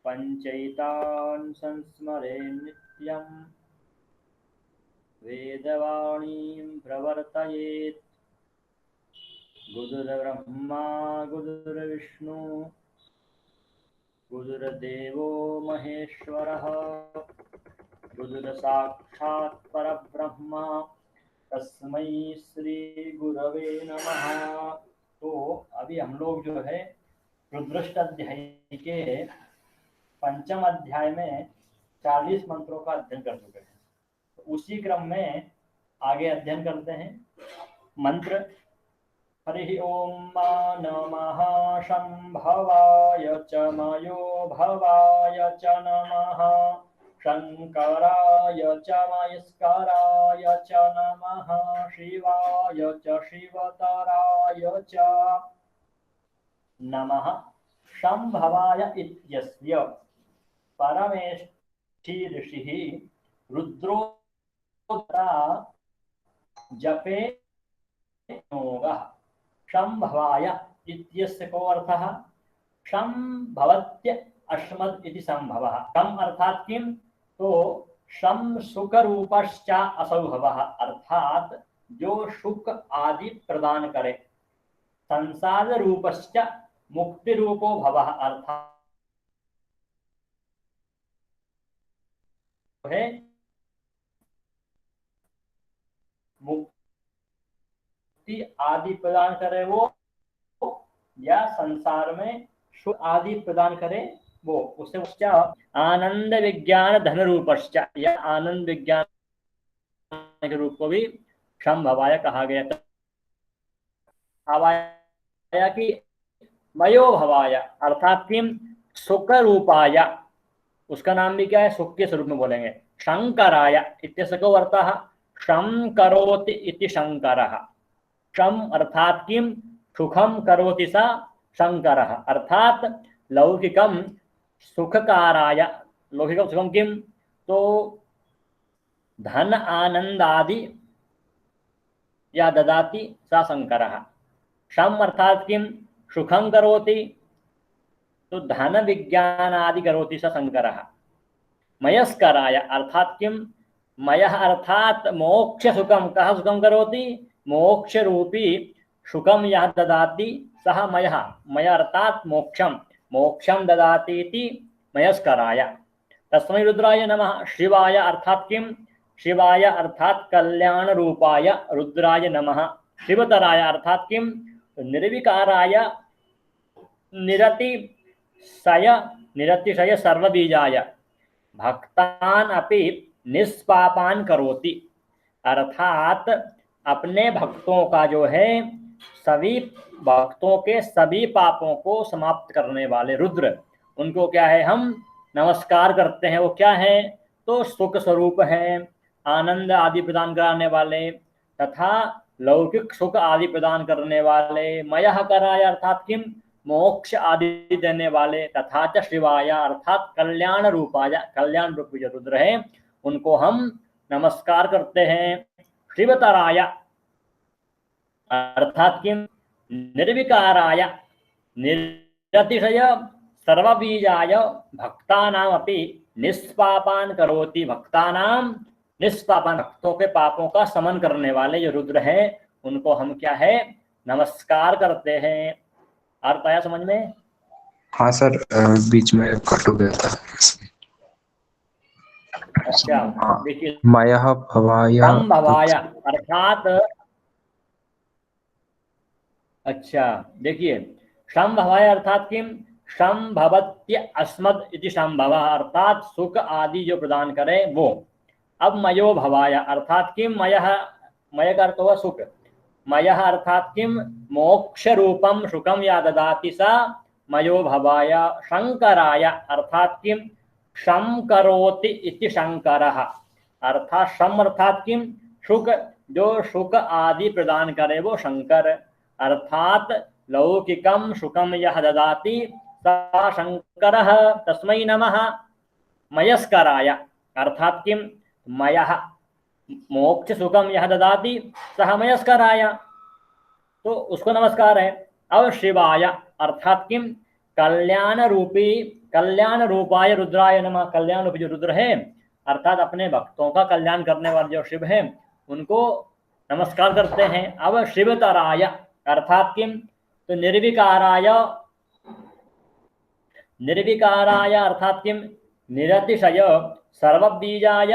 पंचैतान् संस्मरे नित्यम् वेदवाणीं प्रवर्तयेत्। गुरुर्ब्रह्मा गुरुर्विष्णु गुरुर्देवो महेश्वरः गुरुर्साक्षात् परब्रह्म तस्मै श्री गुरवे नमः। तो अभी हम लोग जो है रुद्रष्ट अध्याय के पंचम अध्याय में 40 मंत्रों का अध्ययन कर चुके हैं। तो उसी क्रम में आगे अध्ययन करते हैं। मंत्र हरि ओम नमः शंभवाय च मयो भवाय च नमः शंकराय च मयस्कराय च नमः शिवाय च शिवतराय च नमः शंभवाय इत्यस्य परमेष्ठी ऋषिः रुद्रोत्तरा जपे योगः। शंभवाय इत्यस्य को अर्थः शंभवत्य अस्मद् इति संभवः। शम अर्थात किम, तो शम सुख रूपश्च असौ भवः, अर्थात जो सुख आदि प्रदान करे। संसार रूपश्च मुक्ति रूपो भवः, अर्थात है मुक्ति आदि प्रदान करे वो, या संसार में सुख आदि प्रदान करे वो, उसे आनंद विज्ञान धन रूपश्च, या आनंद विज्ञान के रूप को भी शंभवाय कहा गया था। भवाय की मयो भवाय अर्थात किम सुख रूपाय, उसका नाम भी क्या है, सुख के स्वरूप में बोलेंगे। शंकराय इत्यस्य को अर्थः शंकरोति इति शंकरः। शम अर्थात किम सुखम करोति स शंकरः, अर्थात लौकिकम सुखकाराय, लौकिकम सुखम किम, तो धन आनंद आदि या ददाति स शंकरः। शम अर्थात किम सुखम करोति, तो धन विज्ञान आदि करोति स शंकरः। मयस्कराय अर्थात किम, मयः अर्थात मोक्ष सुखम, कह सुखम करोति, मोक्ष रूपी सुखम यह ददाति सह मयः, मय अर्थात मोक्षम, मोक्षम ददाति इति मयस्कराय। तस्मै रुद्राय नमः। शिवाय अर्थात किम, शिवाय अर्थात कल्याण रूपाय रुद्राय नमः। शिवतराय अर्थात किम, निर्विकाराय निरतिशय सर्वबीजाय भक्तान अपि निष्पापान करोति, अर्थात अपने भक्तों का जो है, सभी भक्तों के सभी पापों को समाप्त करने वाले रुद्र, उनको क्या है हम नमस्कार करते हैं। वो क्या है, तो सुख स्वरूप हैं, आनंद आदि प्रदान कराने वाले तथा लौकिक सुख आदि प्रदान करने वाले। मयः कराय अर्थात किम, मोक्ष आदि देने वाले। तथा च शिवाय अर्थात कल्याण रूपाय, कल्याण रूपी जो रुद्र है उनको हम नमस्कार करते हैं। शिवतराय अर्थात किम, निर्विकाराय निरतिशय सर्वबीजाय भक्तानाम अपि निष्पापान करोति, भक्तानाम निष्पापान, भक्तों के पापों का समन करने वाले जो रुद्र हैं उनको हम क्या है नमस्कार करते हैं। अर्थ आया समझ में? हाँ सर, बीच में कट हो गया था। अच्छा देखिए, मयः भवाय संभवाय अर्थात, अच्छा देखिए, संभवाय अर्थात किम, संभवत्य अस्मद् इति संभव, अर्थात सुख आदि जो प्रदान करे वो। अब मयो भवाय अर्थात किम, मयः, मय का अर्थ हुआ सुख, मयः अर्थात किम मोक्ष रूपम सुखम या ददाति सा मयो भवाय। शंकराय अर्थात किम शम करोति इति शंकरः, अर्थात शम अर्थात किम सुख, जो सुख आदि प्रदान करे वो शंकर, अर्थात लौकिकम सुखम यह ददाति सा शंकरः। तस्मै नमः। मयस्कराय अर्थात किम, मयः मोक्ष सुखम यह ददाति सह मयस्कराय, तो उसको नमस्कार है। अब शिवाय अर्थात किम, कल्याण रूपाय रुद्राय नमः। कल्याण रूपी जो रुद्र है अर्थात अपने भक्तों का कल्याण करने वाले जो शिव है उनको नमस्कार करते हैं। अब शिवतराय अर्थात किम, तो निर्विकाराय अर्थात किम, निरतिशय सर्वबीजाय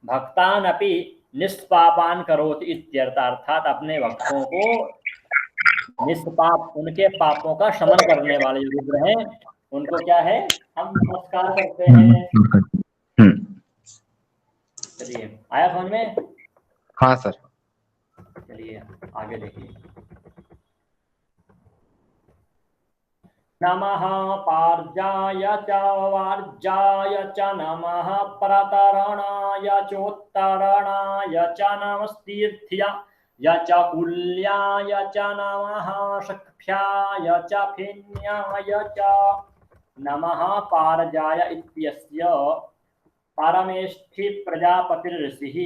भक्तानपि निष्पापान करोति इत्यर्थ। अर्थात अपने भक्तों को निष्पाप, उनके पापों का शमन करने वाले जो रुद्र हैं उनको क्या है, हम नमस्कार करते हैं। चलिए, आया समझ में? हाँ सर। चलिए आगे देखिए। नमः पार्जाय च वार्जाय च नमः प्रतरणाय चोत्तरणाय च नमस्तीर्थ्याय च कुल्याय च नमः शक्ष्याय च फेन्याय च नमः पार्जाय इत्यस्य परमेष्ठि प्रजापतिर्षिः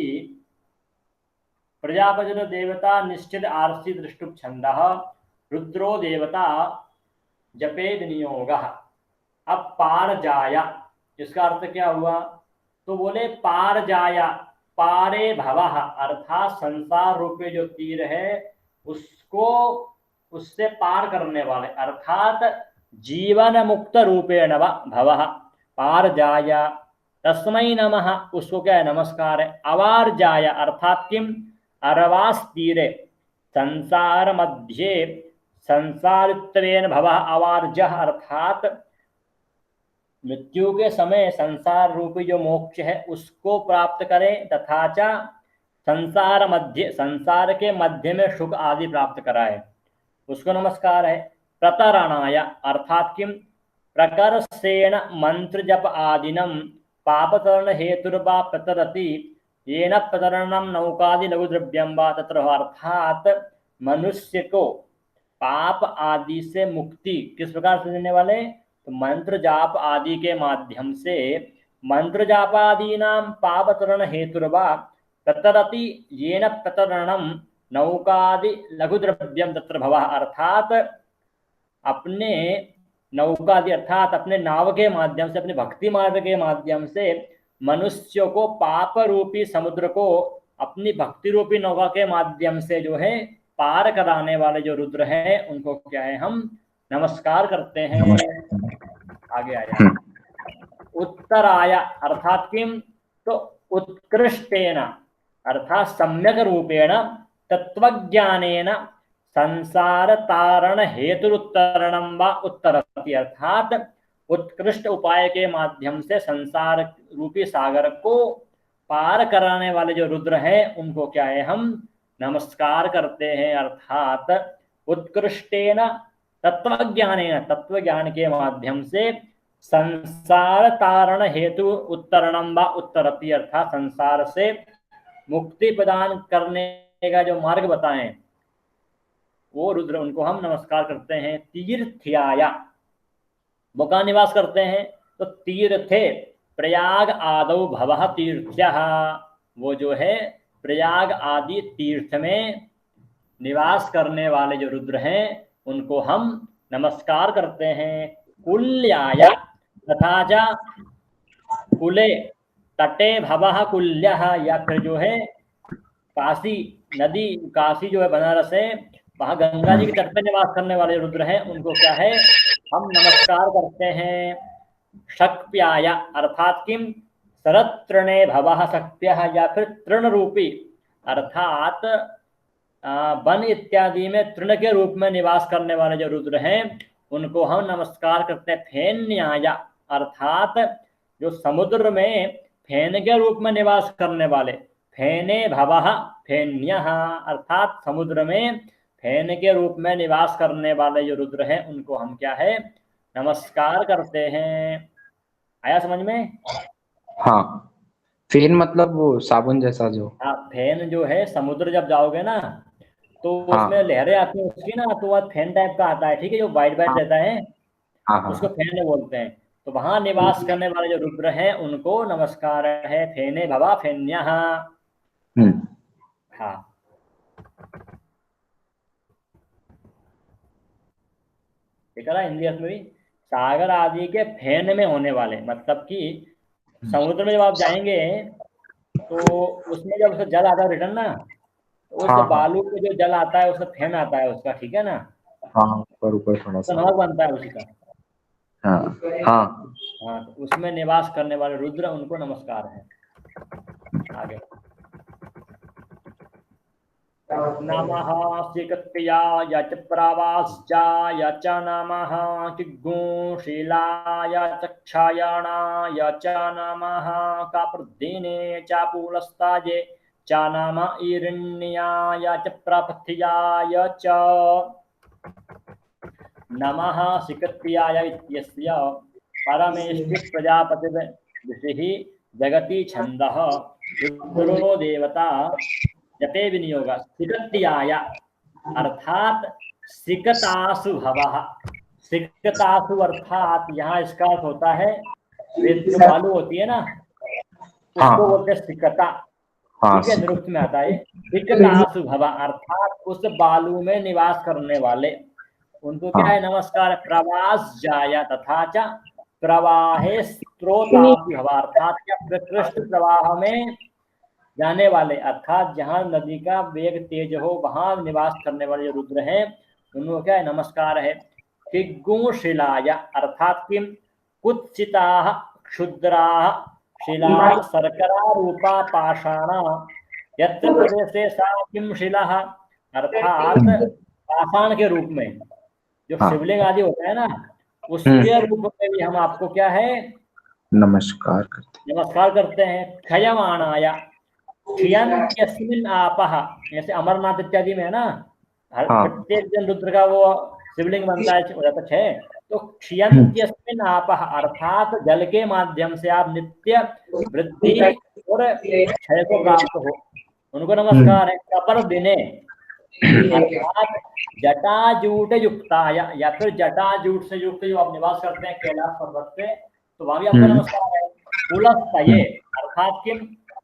प्रजापतिर् देवता निश्चित आर्षि दृष्टुप छंदः रुद्रो देवता जपेद नियोग। अब पार जाया, इसका अर्थ क्या हुआ? तो बोले पार जाया, पारे भवः अर्थात संसार रूपी जो तीर है उसको, उससे पार करने वाले अर्थात जीवन मुक्त रूपेण भवः पार जाया। तस्मै नमः, उसको क्या है, नमस्कार है। अवार जाया अर्थात किम, अरवास तीरे संसार मध्य संसारित्वेन भवः अवार्जः अर्थात मृत्यु के समय संसार रूपी जो मोक्ष है उसको प्राप्त करें, तथा च संसार मध्य, संसार के मध्य में सुख आदि प्राप्त कराए, उसको नमस्कार है। प्रतरणाय अर्थात किम, प्रकर्षेण मंत्र जप आदिनम पापतरण हेतुर्वा प्रतरति येन प्रतरणम नौकादि लघु द्रव्यम वा तत्र। अर्थात मनुष्य को पाप आदि से मुक्ति किस प्रकार से देने वाले, तो मंत्र जाप आदि के माध्यम से, मंत्र जापादि नाम पापतरण हेतुर्वा प्रतरति येन प्रतरणम नौकादि लघु द्रव्यम तत्र भवः अर्थात अपने नौकादि अर्थात अपने नाव के माध्यम से, अपने भक्ति मार्ग के माध्यम से मनुष्यों को पाप रूपी समुद्र को अपनी भक्ति रूपी नौका के माध्यम से जो है पार कराने वाले जो रुद्र हैं उनको क्या है, हम नमस्कार करते हैं। आगे आ जाए। उत्तराय अर्थात किम, तो उत्कृष्टेन अर्थात सम्यक रूपेण तत्वज्ञानेन संसार तारण हेतुरुत्तरणम व उत्तरति अर्थात उत्कृष्ट उपाय के माध्यम से संसार रूपी सागर को पार कराने वाले जो रुद्र हैं उनको क्या है, हम नमस्कार करते हैं। अर्थात उत्कृष्टेन तत्वज्ञानेन, तत्व ज्ञान के माध्यम से संसार तारण हेतु उत्तरणम व उत्तरति अर्थात संसार से मुक्ति प्रदान करने का जो मार्ग बताएं वो रुद्र, उनको हम नमस्कार करते हैं। तीर्थ्याय, वो कहाँ निवास करते हैं, तो तीर्थे प्रयाग आदौ भवः तीर्थ्यः, वो जो है प्रयाग आदि तीर्थ में निवास करने वाले जो रुद्र हैं उनको हम नमस्कार करते हैं। कुल्याय तथा च कुले तटे भवः कुल्यः, या फिर जो है काशी नदी, काशी जो है बनारस है, वहाँ गंगा जी के तट पर निवास करने वाले रुद्र हैं उनको क्या है, हम नमस्कार करते हैं। शक्प्याय अर्थात किम, शरद तृणे भवः शक्त्यः, या फिर तृण रूपी अर्थात वन इत्यादि में तृण के रूप में निवास करने वाले जो रुद्र हैं उनको हम नमस्कार करते हैं। फेन्याय अर्थात जो समुद्र में फेन के रूप में निवास करने वाले, फेने भवः फेन्यः अर्थात समुद्र में फेन के रूप में निवास करने वाले जो रुद्र हैं उनको हम क्या है, नमस्कार करते हैं। आया समझ में? हाँ, फेन मतलब वो साबुन जैसा जो। हाँ, फेन जो है समुद्र जब जाओगे ना तो उसमें हाँ लहरें आती हैं उसकी ना, तो वह फेन टाइप का आता है, ठीक है, जो वाइट वाइट हाँ रहता है हाँ उसको हाँ। फेन बोलते हैं। तो वहां निवास करने वाले जो रुद्र हैं उनको नमस्कार है। फेने भवा फेन्यः। हम्म। हाँ, ठीक है ना हिंदी अर्थ में भी। सागर आदि के फेन में होने वाले, मतलब कि समुद्र में जब आप जाएंगे तो उसमें जब उसका जल आता है रिटर्न ना, तो उस हाँ हाँ बालू पे जो जल आता है उसका फेन आता है उसका, ठीक है ना, हाँ, ऊपर ऊपर थोड़ा तो सा। नमक बनता है उसी का। हाँ हाँ। हाँ, तो उसमें निवास करने वाले रुद्र, उनको नमस्कार है। आगे नमः स्वीकृत्याय च प्रवास्याय च नमः किग्गुंशीलाय च क्षायणाय च नमः काप्रदीने च पुलस्ताये च नम ईरिण्याय च प्रपथ्याय च। नमः स्वीकृत्याय इत्यस्य परमेष्टि प्रजापतिः ऋषिः जगति छन्दः रुद्रो देवता जपे विनियोग सिकत्याय अर्थात सिकतासु भवः। सिकतासु अर्थात यहाँ इसका अर्थ होता है रेत जो बालू होती है ना, उसको हाँ बोलते हैं सिकता। हाँ ठीक है, निरुक्त में आता है सिकतासु भवः अर्थात उस बालू में निवास करने वाले, उनको क्या है हाँ। नमस्कार। प्रवास जाया तथा च प्रवाहे स्रोतापि भवः अर्थात क्या प्रकृष्ट प्रवाह में जाने वाले, अर्थात जहाँ नदी का वेग तेज हो वहां निवास करने वाले जो रुद्र हैं उनको क्या है नमस्कार है। किग्गुंशिलाय अर्थात किम कुत्सिता क्षुद्रा शिला शर्करा रूपा पाषाणा यत्र प्रदेशे सा किम शिला, अर्थात पाषाण के रूप में जो हाँ। शिवलिंग आदि होता है ना, उसके रूप में भी हम आपको क्या है नमस्कार करते। नमस्कार करते हैं। क्षयमाणाय क्षियन्त्यस्मिन् आपः, जैसे अमरनाथ इत्यादि में है ना, हर हाँ। प्रत्येक दिन रुद्र का वो शिवलिंग बनता है, हो जाता है। तो क्षियन्त्यस्मिन् आपः अर्थात जल के माध्यम से आप नित्य वृद्धि और क्षय को प्राप्त हो, उनको नमस्कार है। कपर दिने अर्थात जटाजूट युक्ताय, या फिर जटाजूट से युक्त जो आप निवास करते हैं कैलाश पर्वत पे, तो वहां भी आपको नमस्कार है। पुलस्तये अर्थात किम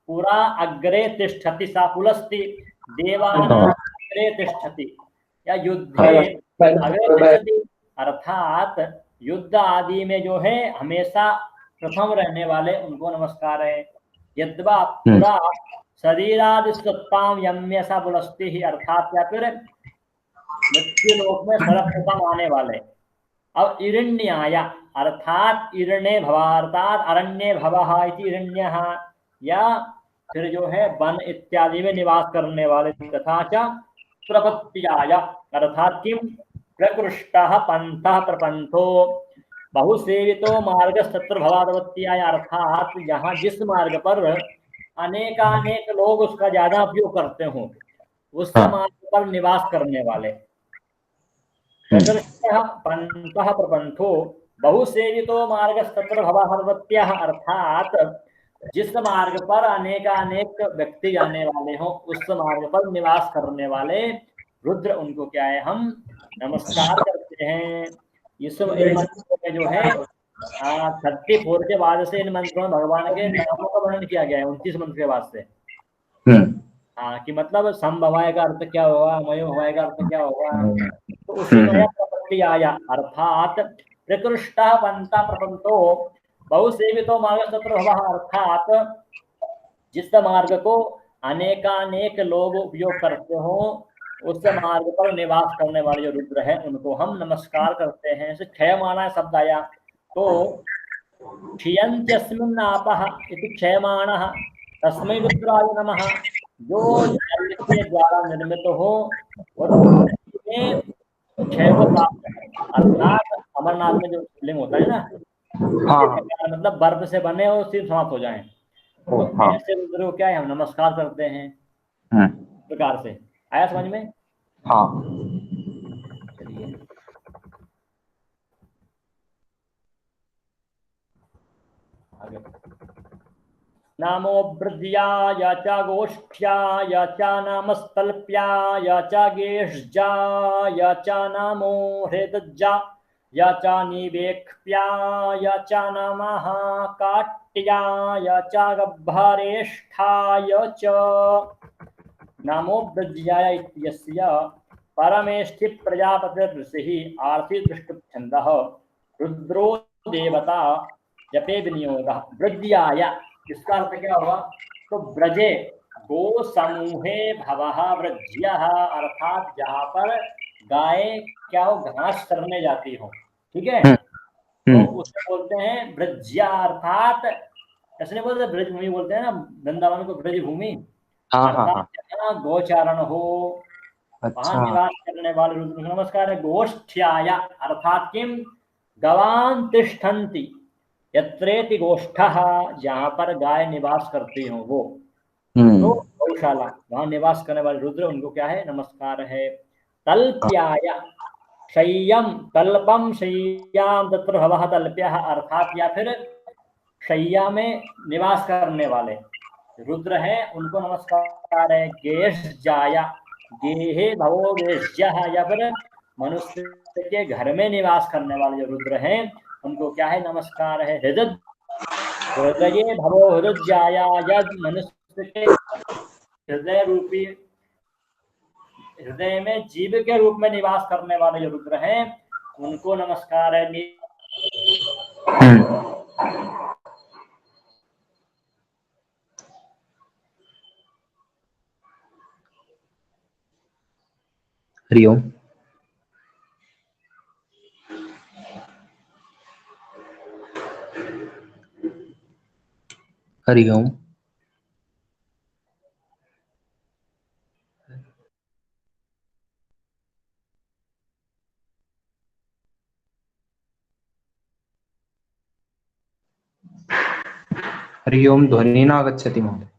पुरा अग्रे तिष्ठति सा पुलस्ति देवानां अग्रे तिष्ठति या युद्धे अग्रे तिष्ठति अर्थात युद्ध आदि में जो है हमेशा प्रथम रहने वाले उनको नमस्कार है। यद्वा पुरा शरीरादि सत्ताम यम्य सा पुलस्ति ही अर्थात या फिर मृत्यु लोक में सर्वप्रथम आने वाले। अब इरण्याय अर्थात इरणे भवा अर्थात अरण्ये भवः इति इरण्यः, या फिर जो है वन इत्यादि में निवास करने वाले। तथा च प्रपत्याय अर्थात किम प्रकृष्टः पंथः प्रपंथो बहुसेवितो मार्गस्तत्र भवादवत्याय अर्थात यहाँ जिस मार्ग पर अनेकानेक लोग उसका ज्यादा उपयोग करते हो उस मार्ग पर निवास करने वाले। प्रकृष्टः पंथः प्रपंथो बहुसेवितो मार्गस्तत्र भवादवत्याः अर्थात जिस मार्ग पर अनेकानेक व्यक्ति जाने वाले हो उस मार्ग पर निवास करने वाले रुद्र, उनको क्या है हम नमस्कार करते हैं। इन मंत्रों में जो है 34 के बाद से इन मंत्रों में भगवान के नामों का वर्णन किया गया है, 29 मंत्र के बाद से। हाँ, कि मतलब संभवाय का अर्थ क्या होगा, मयो भवाय का अर्थ क्या होगा, तो उसी में प्रपत्ति आया अर्थात प्रकृष्टा पंता प्रपंतो बहुसेवितो मार्ग तत्र भवः अर्थात जिस मार्ग को अनेकानेक लोग उपयोग करते हो उस मार्ग पर निवास करने वाले जो रुद्र हैं उनको हम नमस्कार करते हैं। इसे क्षयमाणा शब्द आया, तो क्षियन्त्यस्मिन् आपः इति क्षयमाणः तस्मै रुद्राय नमः, जो जल के द्वारा निर्मित हो और पृथ्वी में क्षय को प्राप्त है, अर्थात अमरनाथ में जो शिवलिंग होता है ना, उसके प्रकार मतलब बर्फ से बने और सिर्फ समाप्त हो जाए, तो ऐसे रुद्र को क्या है हम नमस्कार करते हैं प्रकार से। आया समझ में? हाँ। चलिए आगे। नामो वृद्ध्याय च गोष्ठ्याय च नामस्तल्प्याय च गेषजाय च नामो हृदज्जाय च निवेक्ष्याय च नमः काट्याय च गह्वरेष्ठाय च। नामो वृज्याय इत्यस्य परमेष्ठि प्रजापतिर्ऋषिः आर्षि दृष्टछन्दः रुद्रो देवता जपे विनियोगः वृज्याय, इसका अर्थ क्या हुआ? तो ब्रजे गो समूहे भवः वृज्यः, अर्थात जहाँ पर गाय क्या हो, घास चरने जाती हो, ठीक है, तो उसे बोलते हैं ब्रज्या, अर्थात ऐसे नहीं बोलते ब्रज भूमि बोलते हैं ना, वृंदावन को ब्रज भूमि, अर्थात जहाँ गोचारण हो वहां निवास करने वाले रुद्र नमस्कार है। गोष्ठ्याय अर्थात किम, गवान तिष्ठन्ति यत्रेति गोष्ठः, जहाँ पर गाय निवास करती हो वो, तो गौशाला, वहां निवास करने वाले रुद्र, उनको क्या है, नमस्कार है। तल्प्याय शय्यम तल्पम शय्याम तत्र भवः तल्प्यः, अर्थात या फिर शय्या में निवास करने वाले रुद्र हैं, उनको नमस्कार है। गेशजाय गेहे भवो गेशजः, या फिर मनुष्य के घर में निवास करने वाले जो रुद्र हैं उनको क्या है, नमस्कार है। हृदय भवो हृदयाय, यद मनुष्य के हृदय रूपी, हृदय में जीव के रूप में निवास करने वाले जो रुद्र हैं उनको नमस्कार है। हरिओम। हरिओम। हरिओम, ध्वनिः न आगच्छति महोदय।